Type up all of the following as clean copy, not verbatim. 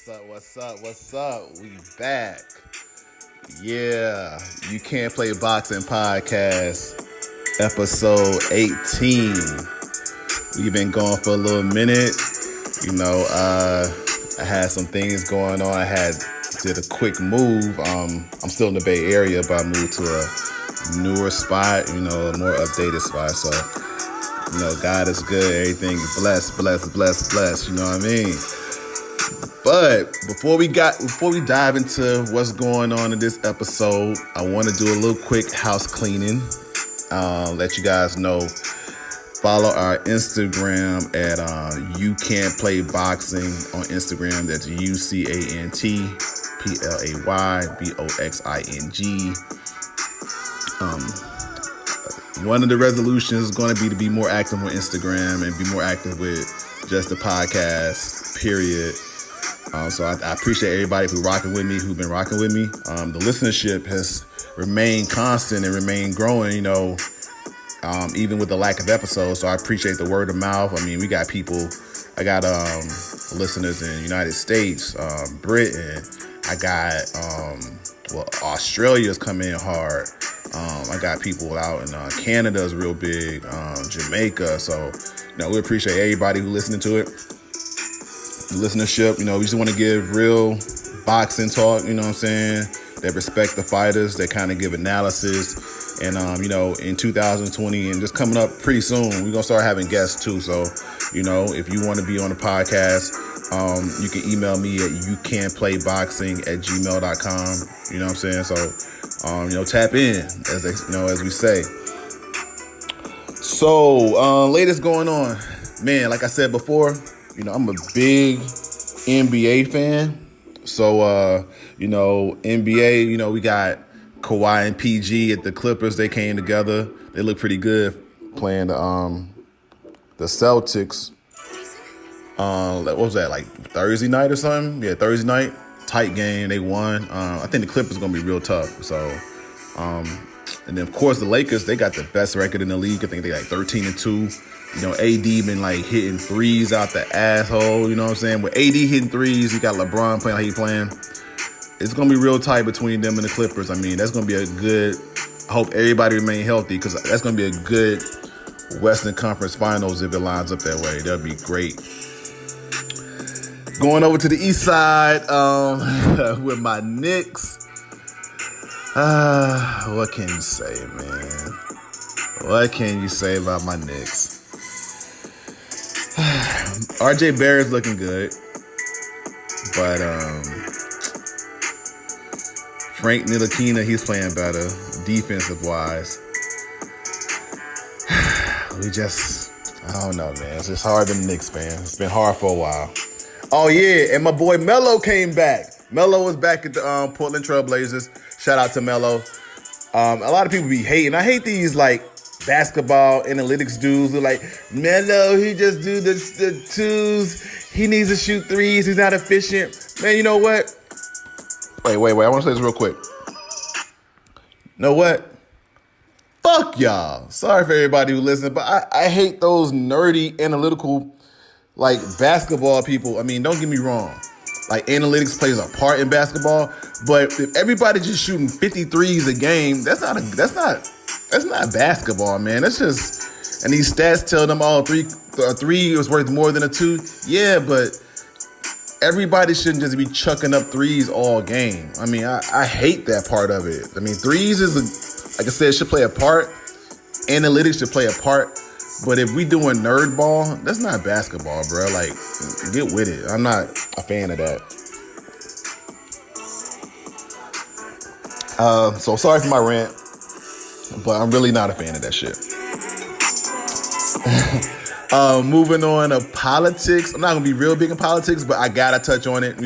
What's up? We back. Yeah, You Can't Play Boxing Podcast, episode 18. We've been going for a little minute. I had some things going on. Did a quick move. I'm still in the Bay Area, but I moved to a newer spot, a more updated spot. So, God is good. Everything blessed, you know what I mean? But before we dive into what's going on in this episode, I want to do a little quick house cleaning. Let you guys know. Follow our Instagram at You Can't Play Boxing on Instagram. That's UCANTPLAYBOXING. One of the resolutions is going to be more active on Instagram and be more active with just the podcast, period. So I appreciate everybody who's been rocking with me. The listenership has remained constant and remained growing, even with the lack of episodes. So I appreciate the word of mouth. I mean, I got listeners in the United States, Britain. I got, Australia's coming in hard. I got people out in Canada is real big, Jamaica. So, we appreciate everybody who's listening to it. Listenership, we just want to give real boxing talk, that respect the fighters, that kind of give analysis. And, in 2020 and just coming up pretty soon, we're going to start having guests too. So, if you want to be on the podcast, you can email me at youcanplayboxing@gmail.com. You know what I'm saying? So, tap in, as we say. So, latest going on. Man, like I said before, I'm a big NBA fan. So, NBA, we got Kawhi and PG at the Clippers. They came together. They look pretty good playing the Celtics. What was that, like Thursday night or something? Yeah, Thursday night. Tight game. They won. I think the Clippers going to be real tough. So, and then, of course, the Lakers, they got the best record in the league. I think they like 13-2. AD been like hitting threes out the asshole, you know what I'm saying? With AD hitting threes, you got LeBron playing how he playing. It's going to be real tight between them and the Clippers. I mean, that's going to be I hope everybody remain healthy because that's going to be a good Western Conference Finals if it lines up that way. That'd be great. Going over to the East Side with my Knicks. What can you say, man? What can you say about my Knicks? RJ Barrett's looking good, but Frank Ntilikina, he's playing better defensive wise. I don't know, man. It's just hard to Knicks, man. It's been hard for a while. Oh yeah, and my boy Melo came back. Melo was back at the Portland Trailblazers. Shout out to Melo. A lot of people be hating. I hate these basketball analytics dudes who like, Melo, he just do the twos. He needs to shoot threes. He's not efficient. Man, you know what? Wait. I want to say this real quick. You know what? Fuck y'all. Sorry for everybody who listens, but I hate those nerdy analytical basketball people. I mean, don't get me wrong. Analytics plays a part in basketball, but if everybody just shooting 53s a game, that's not basketball, man. That's just, and these stats tell them a three is worth more than a two. Yeah, but everybody shouldn't just be chucking up threes all game. I mean, I hate that part of it. I mean, threes like I said, should play a part. Analytics should play a part. But if we doing nerd ball, that's not basketball, bro. Get with it. I'm not a fan of that. So sorry for my rant. But I'm really not a fan of that shit. Moving on to politics. I'm not going to be real big in politics, but I got to touch on it.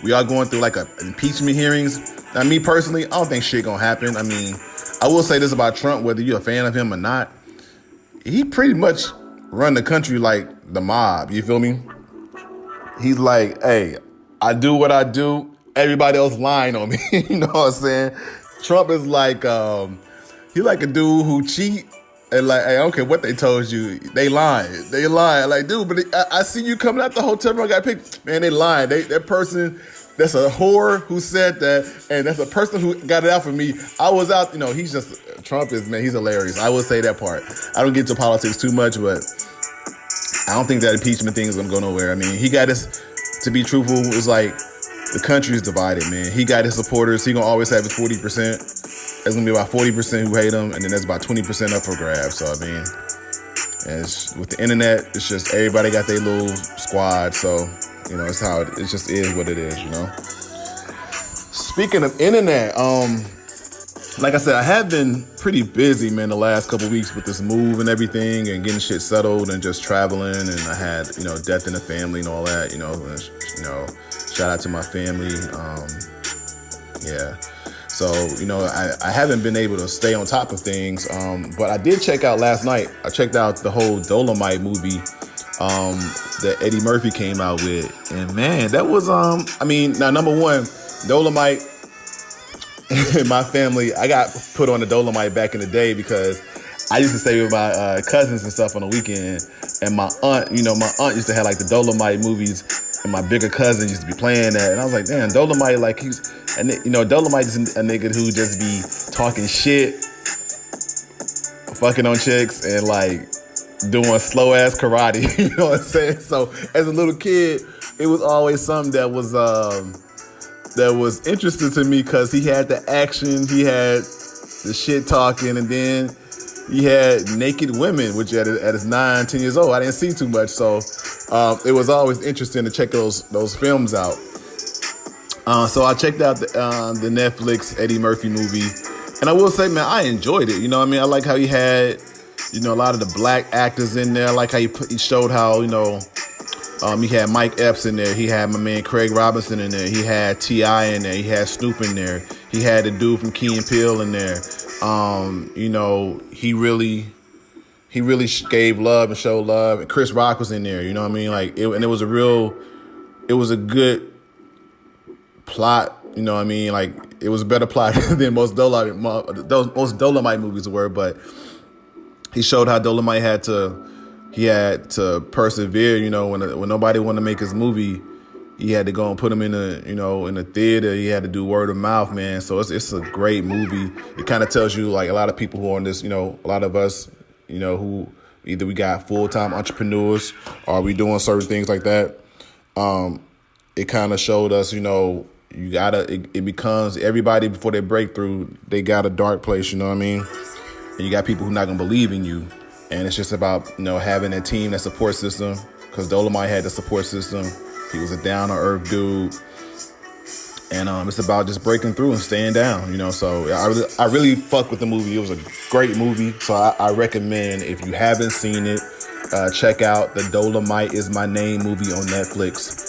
We are going through impeachment hearings. Now, me personally, I don't think shit going to happen. I mean, I will say this about Trump, whether you're a fan of him or not. He pretty much run the country like the mob. You feel me? He's like, hey, I do what I do. Everybody else lying on me. You know what I'm saying? Trump is he like a dude who cheat And like, I don't care what they told you, they lying. They lying. Like, dude, but I see you coming out the hotel room. I got picked. Man, they lying. That person, that's a whore who said that, and that's a person who got it out for me. I was out, he's just, Trump is, man, he's hilarious. I will say that part. I don't get into politics too much, but I don't think that impeachment thing is going to go nowhere. I mean, he got his, to be truthful, it's like the country is divided, man. He got his supporters. He going to always have his 40%. There's going to be about 40% who hate him, and then there's about 20% up for grabs. So, I mean, with the internet, it's just everybody got their little squad. So, it's how it just is what it is, Speaking of internet, like I said, I have been pretty busy, man, the last couple weeks with this move and everything and getting shit settled and just traveling. And I had, death in the family and all that, shout out to my family. Yeah. So, I haven't been able to stay on top of things, but I did check out last night. I checked out the whole Dolomite movie that Eddie Murphy came out with. And, man, that was, now, number one, Dolomite, in my family, I got put on the Dolomite back in the day because I used to stay with my cousins and stuff on the weekend. And my aunt, my aunt used to have, like, the Dolomite movies. And my bigger cousin used to be playing that. And I was like, damn, Dolomite, like, Dolomite is a nigga who just be talking shit, fucking on chicks, and, like, doing slow-ass karate. You know what I'm saying? So, as a little kid, it was always something that was interesting to me because he had the action, he had the shit talking, and then he had naked women, which at his 9, 10 years old, I didn't see too much. So it was always interesting to check those films out. So I checked out the Netflix Eddie Murphy movie. And I will say, man, I enjoyed it. You know what I mean? I like how he had, a lot of the black actors in there. I like how he showed how, he had Mike Epps in there. He had my man Craig Robinson in there. He had T.I. in there. He had Snoop in there. He had the dude from Key and Peele in there. He really gave love and showed love. And Chris Rock was in there. You know what I mean? Like, it was a good plot. You know what I mean? Like, it was a better plot than most Dolomite movies were. But he showed how Dolomite had to persevere. When nobody wanted to make his movie, he had to go and put him in the theater. He had to do word of mouth, man. So it's a great movie. It kind of tells you, like, a lot of people who are on this, a lot of us, who either we got full-time entrepreneurs or we doing certain things like that. It kind of showed us, it becomes everybody before they break through, they got a dark place, you know what I mean? And you got people who not going to believe in you. And it's just about, having a team, that support system, because Dolomite had the support system. He was a down-to-earth dude. And it's about just breaking through and staying down, So I really fuck with the movie. It was a great movie. So I recommend, if you haven't seen it, check out the Dolomite Is My Name movie on Netflix.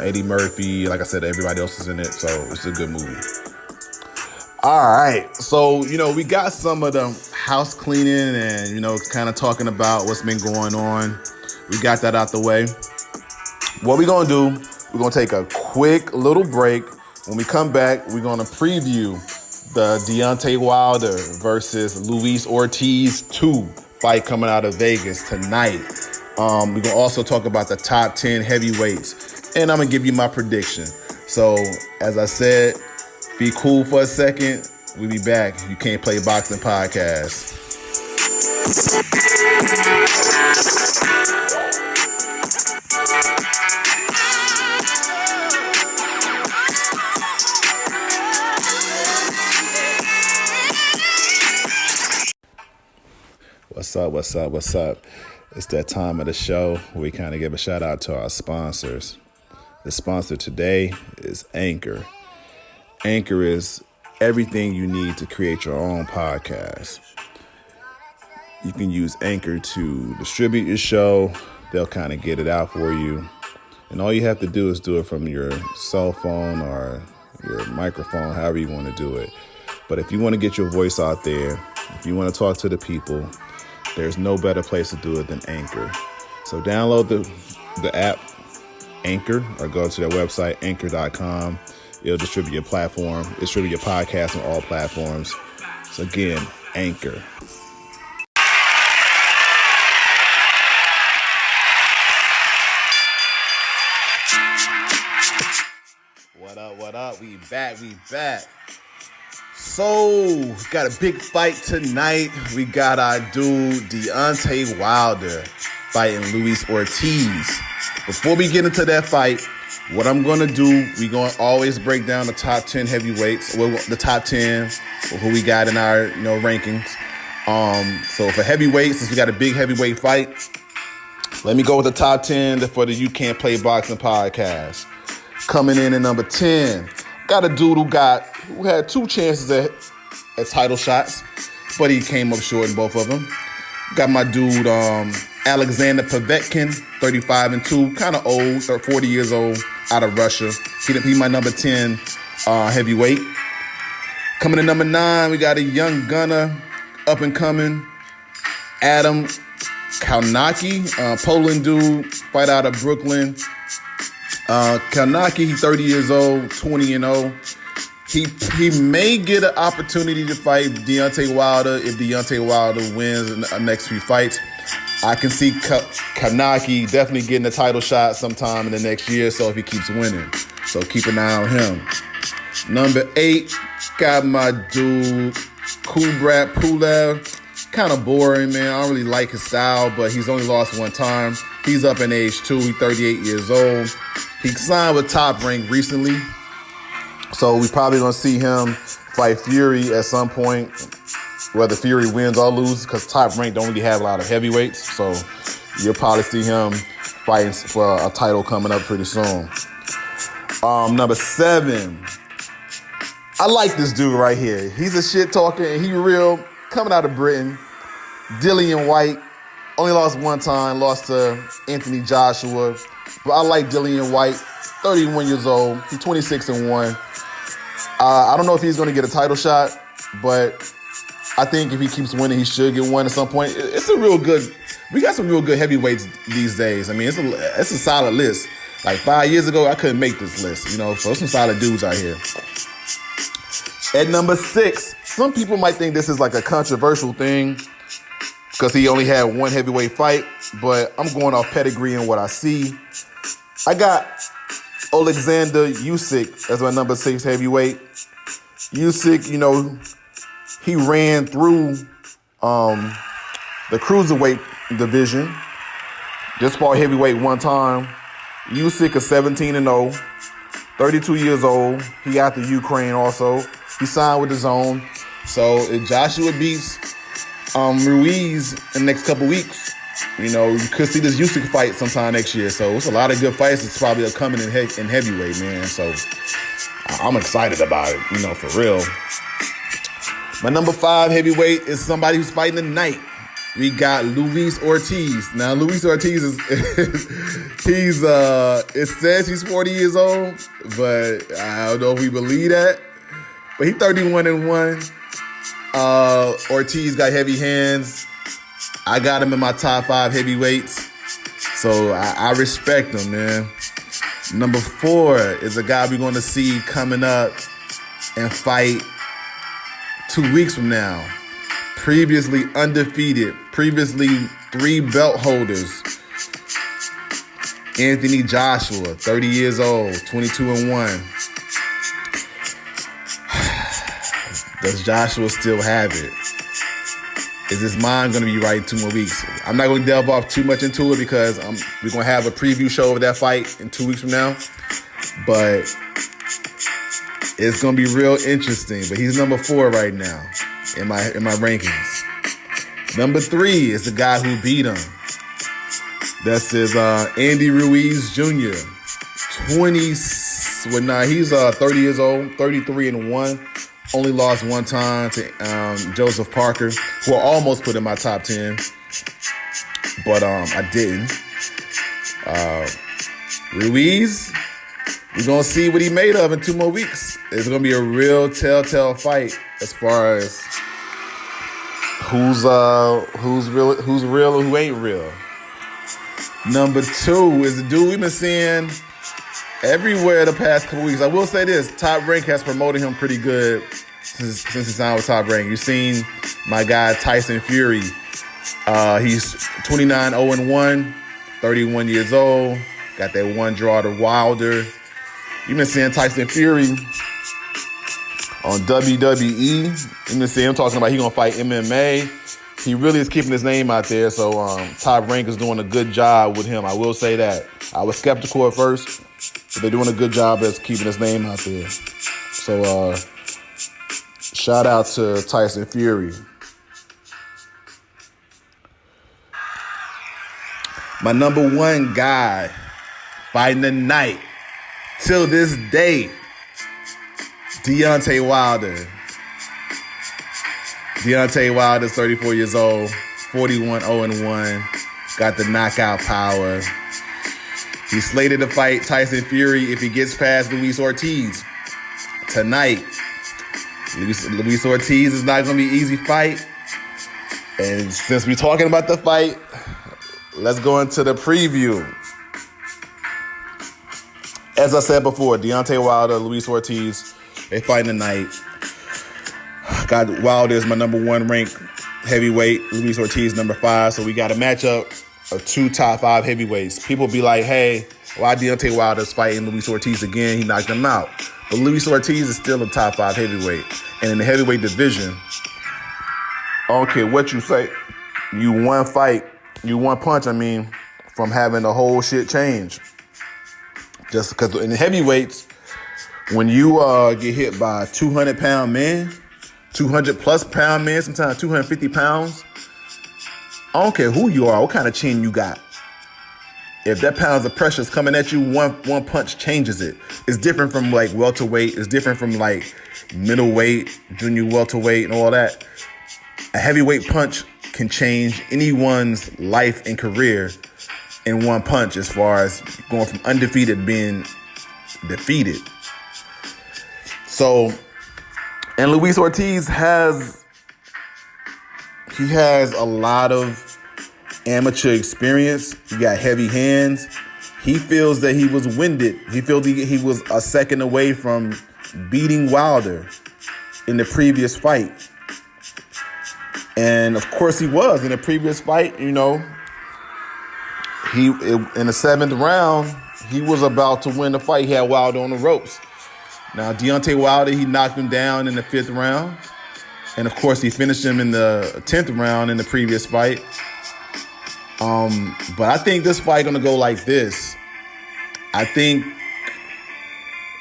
Eddie Murphy, like I said, everybody else is in it. So it's a good movie. All right. So, we got some of the house cleaning and, kind of talking about what's been going on. We got that out the way. What we're going to do, we're going to take a quick little break. When we come back, we're going to preview the Deontay Wilder versus Luis Ortiz II fight coming out of Vegas tonight. We're going to also talk about the top 10 heavyweights, and I'm going to give you my prediction. So, as I said, be cool for a second. We'll be back. You Can't Play Boxing Podcast. What's up? It's that time of the show where we kind of give a shout out to our sponsors. The sponsor today is Anchor. Anchor is everything you need to create your own podcast. You can use Anchor to distribute your show. They'll kind of get it out for you. And all you have to do is do it from your cell phone or your microphone, however you want to do it. But if you want to get your voice out there, if you want to talk to the people, there's no better place to do it than Anchor. So download the app Anchor or go to their website, anchor.com. It'll distribute your podcast on all platforms. So again, Anchor. What up? We back. So, got a big fight tonight. We got our dude, Deontay Wilder, fighting Luis Ortiz. Before we get into that fight, what I'm going to do, we're going to always break down the top 10 heavyweights, well, the top 10, who we got in our rankings. So for heavyweights, since we got a big heavyweight fight, let me go with the top 10 for the You Can't Play Boxing podcast. Coming in at number 10, got a dude who had two chances at title shots, but he came up short in both of them. Got my dude Alexander Povetkin, 35-2, kind of old, 40 years old, out of Russia. He my number 10 heavyweight. Coming in number 9, we got a young gunner, up and coming, Adam Kalnacki, Poland dude, fight out of Brooklyn. Kalnacki, he's 30 years old, 20-0. He may get an opportunity to fight Deontay Wilder if Deontay Wilder wins in the next few fights. I can see Kalnacki definitely getting a title shot sometime in the next year, so if he keeps winning. So keep an eye on him. Number 8, got my dude, Kubrat Pulev. Kind of boring, man. I don't really like his style, but he's only lost one time. He's up in age too. He's 38 years old. He signed with Top Rank recently, so we probably gonna see him fight Fury at some point, whether Fury wins or loses, because Top Rank don't really have a lot of heavyweights. So you'll probably see him fighting for a title coming up pretty soon. Number 7, I like this dude right here. He's a shit talker and he real. Coming out of Britain, Dillian White, only lost one time, lost to Anthony Joshua. But I like Dillian White, 31 years old. He's 26-1. I don't know if he's going to get a title shot, but I think if he keeps winning, he should get one at some point. It's a real good. We got some real good heavyweights these days. I mean, it's a solid list. Like 5 years ago, I couldn't make this list, so there's some solid dudes out here. At number 6, some people might think this is like a controversial thing because he only had one heavyweight fight, but I'm going off pedigree and what I see. I got Alexander Usyk as my number 6 heavyweight. Usyk, he ran through the cruiserweight division. Just fought heavyweight one time. Usyk is 17-0, 32 years old. He out the Ukraine also. He signed with his own. So if Joshua beats Ruiz in the next couple weeks, you could see this Usyk fight sometime next year. So it's a lot of good fights. It's probably coming in heavyweight, man. So I'm excited about it, for real. My number 5 heavyweight is somebody who's fighting tonight. We got Luis Ortiz. Now, Luis Ortiz is, it says he's 40 years old, but I don't know if we believe that. But he's 31-1. Ortiz got heavy hands. I got him in my top 5 heavyweights. So I respect him, man. Number 4 is a guy we're going to see coming up and fight 2 weeks from now. Previously undefeated, previously 3 belt holders. Anthony Joshua, 30 years old, 22-1. Does Joshua still have it? Is his mind going to be right in 2 more weeks? I'm not going to delve off too much into it because we're going to have a preview show of that fight in 2 weeks from now. But it's going to be real interesting. But he's number 4 right now in my rankings. Number 3 is the guy who beat him. That's Andy Ruiz Jr. He's 30 years old, 33-1. Only lost one time to Joseph Parker, who I almost put in my top 10, but I didn't. Ruiz, we're going to see what he made of in 2 more weeks. It's going to be a real telltale fight as far as who's real and who ain't real. Number 2 is the dude we've been seeing everywhere the past couple weeks. I will say this, Top Rank has promoted him pretty good since he signed with Top Rank. You've seen my guy Tyson Fury. He's 29-0-1, 31 years old. Got that one draw to Wilder. You've been seeing Tyson Fury on WWE. You've been seeing him talking about he gonna fight MMA. He really is keeping his name out there. So Top Rank is doing a good job with him. I will say that. I was skeptical at first, but they're doing a good job at keeping his name out there. So shout out to Tyson Fury. My number one guy fighting the night till this day, Deontay Wilder. Deontay Wilder is 34 years old, 41-0-1, got the knockout power. He's slated to fight Tyson Fury if he gets past Louise Ortiz tonight. Louise Ortiz is not going to be an easy fight. And since we're talking about the fight, let's go into the preview. As I said before, Deontay Wilder, Luis Ortiz, they fighting tonight. Got Wilder as my number one ranked heavyweight, Luis Ortiz number 5. So we got a matchup of 2 top 5 heavyweights. People be like, hey, why Deontay Wilder's fighting Luis Ortiz again? He knocked him out. But Luis Ortiz is still a top 5 heavyweight. And in the heavyweight division, I don't care what you say, you one fight, you one punch, from having the whole shit change. Just because in the heavyweights, when you get hit by a 200-pound man, 200-plus pound man, sometimes 250 pounds, I don't care who you are, what kind of chin you got. If that pounds of pressure is coming at you, one punch changes it. It's different from like welterweight. It's different from like middleweight, junior welterweight, and all that. A heavyweight punch can change anyone's life and career in one punch, as far as going from undefeated to being defeated. So, and Luis Ortiz has a lot of amateur experience. He got heavy hands. He feels that he was winded. He feels he was a second away from beating Wilder in the previous fight. And of course he was in the previous fight. In the 7th round, he was about to win the fight. He had Wilder on the ropes. Now, Deontay Wilder, he knocked him down in the 5th round. And of course, he finished him in the 10th round in the previous fight. But I think this fight gonna go like this. I think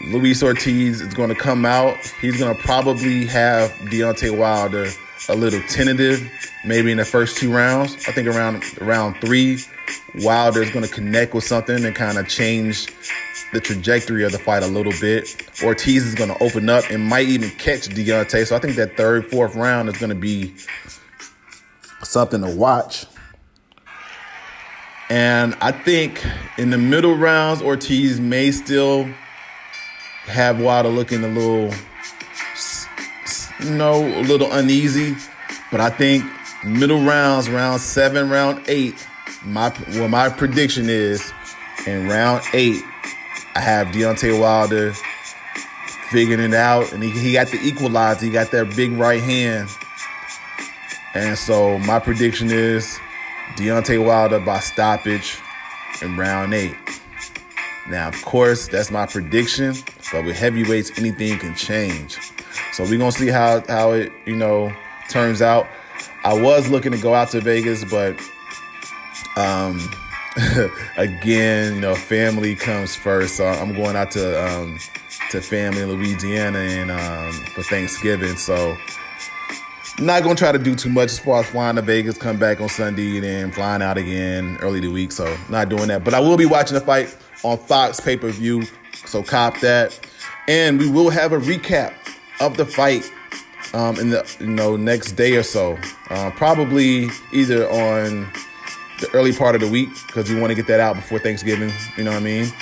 Luis Ortiz is gonna come out. He's gonna probably have Deontay Wilder a little tentative, maybe in the first 2 rounds. I think around round 3, Wilder is gonna connect with something and kind of change the trajectory of the fight a little bit. Ortiz is gonna open up and might even catch Deontay. So I think that 3rd, 4th round is gonna be something to watch. And I think in the middle rounds, Ortiz may still have Wilder looking a little uneasy. But I think middle rounds, round 7, round 8, my prediction is in round 8, I have Deontay Wilder figuring it out. And he got the equalizer. He got that big right hand. And so my prediction is Deontay Wilder by stoppage in round 8. Now, of course, that's my prediction, but with heavyweights, anything can change. So we're going to see how it, turns out. I was looking to go out to Vegas, but again, family comes first. So I'm going out to family in Louisiana and for Thanksgiving. So not going to try to do too much as far as flying to Vegas, come back on Sunday, and then flying out again early the week. So not doing that. But I will be watching the fight on Fox pay-per-view, so cop that. And we will have a recap of the fight in the next day or so. Probably either on the early part of the week, because we want to get that out before Thanksgiving. You know what I mean?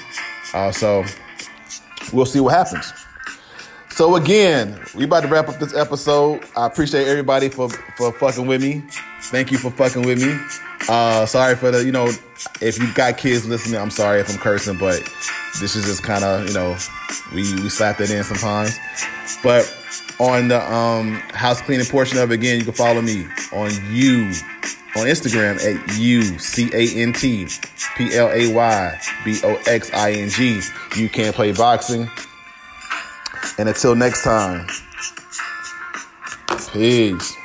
So we'll see what happens. So again, we about to wrap up this episode. I appreciate everybody for fucking with me. Thank you for fucking with me. Sorry for the, if you've got kids listening, I'm sorry if I'm cursing, but this is just kind of, we slap that in sometimes. But on the house cleaning portion of it, again, you can follow me on on Instagram at UCANTPLAYBOXING. You Can't Play Boxing. And until next time, peace.